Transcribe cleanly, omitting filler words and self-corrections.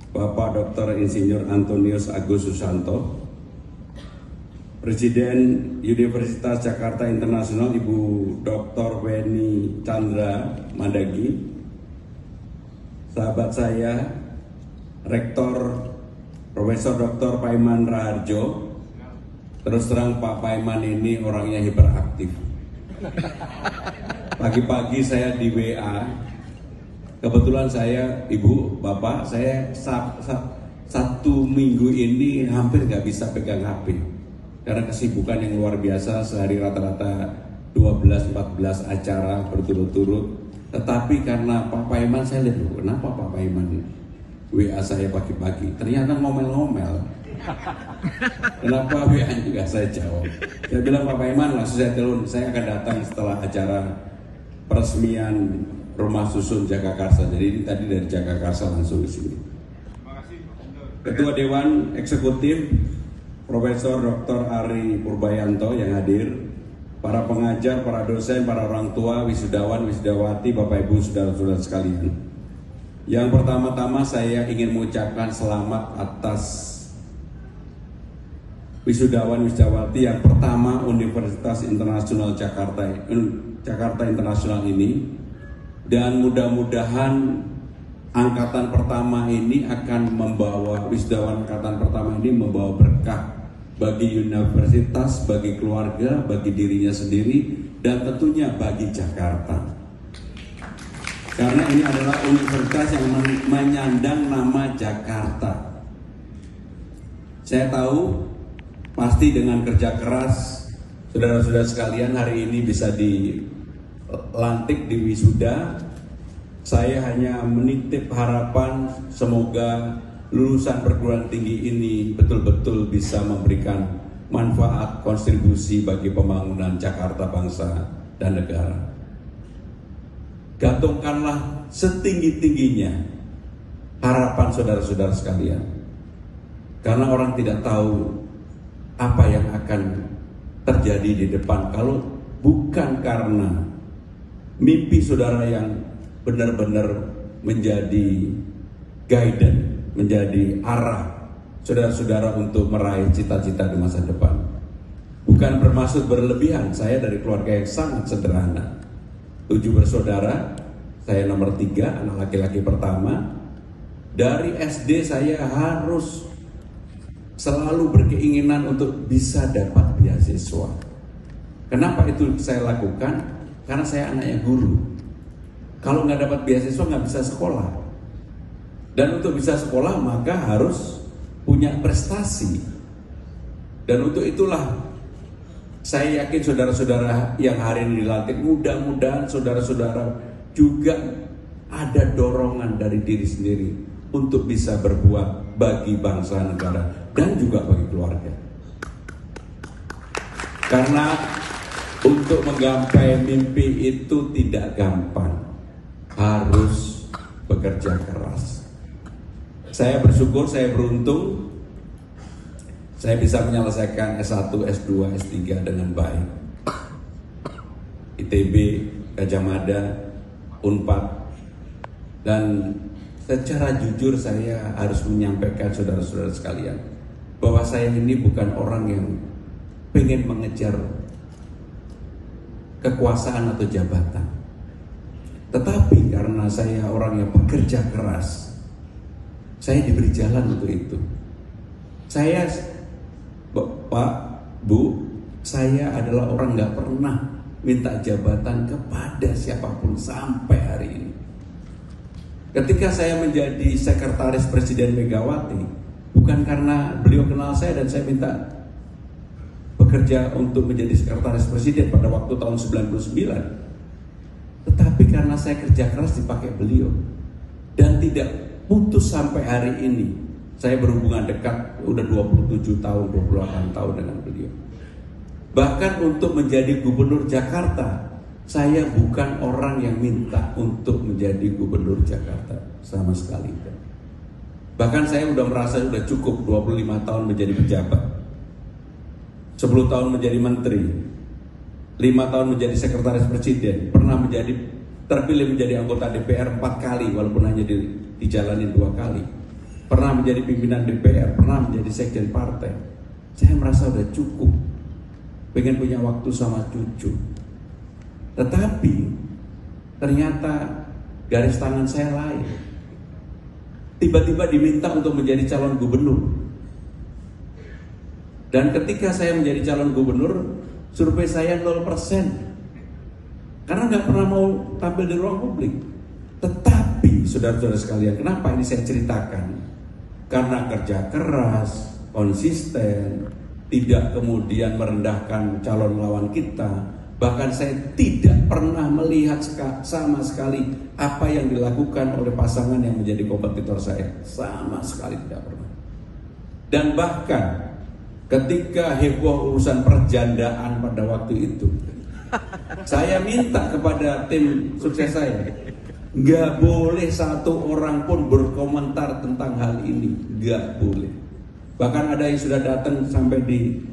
Bapak Dr. Insinyur Antonius Agus Susanto, Presiden Universitas Jakarta Internasional Ibu Dr. Weni Chandra Mandagi, sahabat saya Rektor Profesor Dr. Paiman Raharjo. Terus terang Pak Paiman ini orangnya hiperaktif. Pagi-pagi saya di WA, kebetulan saya, Ibu, Bapak, saya satu minggu ini hampir nggak bisa pegang HP karena kesibukan yang luar biasa. Sehari rata-rata 12-14 acara berturut-turut. Tetapi karena Pak Paiman, saya lihat dulu, kenapa Pak Paiman WA saya pagi-pagi? Ternyata ngomel-ngomel. Kenapa WA juga saya jawab? Saya bilang, Pak Paiman, langsung saya telepon, saya akan datang setelah acara peresmian Rumah Susun Jagakarsa. Jadi ini tadi dari Jagakarsa langsung ke sini. Ketua Dewan Eksekutif Profesor Dr. Ari Purbayanto yang hadir, para pengajar, para dosen, para orang tua, wisudawan, wisudawati, Bapak Ibu, saudara-saudara sekalian. Yang pertama-tama saya ingin mengucapkan selamat atas wisudawan, wisudawati yang pertama Universitas Internasional Jakarta Internasional ini. Dan mudah-mudahan angkatan pertama ini akan membawa, wisudawan angkatan pertama ini membawa berkah bagi universitas, bagi keluarga, bagi dirinya sendiri, dan tentunya bagi Jakarta. Karena ini adalah universitas yang menyandang nama Jakarta. Saya tahu pasti dengan kerja keras saudara-saudara sekalian hari ini bisa dilantik di wisuda. Saya hanya menitip harapan semoga lulusan perguruan tinggi ini betul-betul bisa memberikan manfaat kontribusi bagi pembangunan Jakarta bangsa dan negara. Gantungkanlah setinggi-tingginya harapan saudara-saudara sekalian, karena orang tidak tahu apa yang akan terjadi di depan kalau bukan karena mimpi saudara yang benar-benar menjadi guidance, menjadi arah saudara-saudara untuk meraih cita-cita di masa depan. Bukan bermaksud berlebihan, saya dari keluarga yang sangat sederhana. 7 bersaudara, saya nomor 3, anak laki-laki pertama. Dari SD saya harus selalu berkeinginan untuk bisa dapat beasiswa. Kenapa itu saya lakukan? Karena saya anaknya guru. Kalau nggak dapat beasiswa nggak bisa sekolah. Dan untuk bisa sekolah maka harus punya prestasi. Dan untuk itulah saya yakin saudara-saudara yang hari ini dilantik, mudah-mudahan saudara-saudara juga ada dorongan dari diri sendiri untuk bisa berbuat bagi bangsa negara dan juga bagi keluarga. Karena untuk menggapai mimpi itu tidak gampang, harus bekerja keras. Saya bersyukur, saya beruntung, saya bisa menyelesaikan S1, S2, S3 dengan baik. ITB, Gajah Mada, Unpad, dan secara jujur saya harus menyampaikan saudara-saudara sekalian bahwa saya ini bukan orang yang pengen mengejar kekuasaan atau jabatan. Tetapi karena saya orang yang bekerja keras, saya diberi jalan untuk itu. Saya, Pak, Bu, saya adalah orang nggak pernah minta jabatan kepada siapapun sampai hari ini. Ketika saya menjadi sekretaris Presiden Megawati, bukan karena beliau kenal saya dan saya minta bekerja untuk menjadi sekretaris Presiden pada waktu tahun 99. Tetapi karena saya kerja keras dipakai beliau dan tidak putus sampai hari ini. Saya berhubungan dekat udah 27 tahun, 28 tahun dengan beliau. Bahkan untuk menjadi gubernur Jakarta, saya bukan orang yang minta untuk menjadi gubernur Jakarta sama sekali. Bahkan saya udah merasa udah cukup 25 tahun menjadi pejabat, 10 tahun menjadi menteri, 5 tahun menjadi sekretaris presiden, pernah terpilih menjadi anggota DPR 4 kali walaupun hanya dijalanin 2 kali. Pernah menjadi pimpinan DPR, pernah menjadi sekjen partai. Saya merasa udah cukup, pengen punya waktu sama cucu. Tetapi ternyata garis tangan saya lain. Tiba-tiba diminta untuk menjadi calon gubernur. Dan ketika saya menjadi calon gubernur, survei saya 0%. Karena nggak pernah mau tampil di ruang publik. Tetapi saudara-saudara sekalian, kenapa ini saya ceritakan? Karena kerja keras, konsisten, tidak kemudian merendahkan calon lawan kita. Bahkan saya tidak pernah melihat sama sekali apa yang dilakukan oleh pasangan yang menjadi kompetitor saya. Sama sekali tidak pernah. Dan bahkan ketika heboh urusan perjandaan pada waktu itu, saya minta kepada tim sukses saya, nggak boleh satu orang pun berkomentar tentang hal ini, nggak boleh. Bahkan ada yang sudah datang sampai di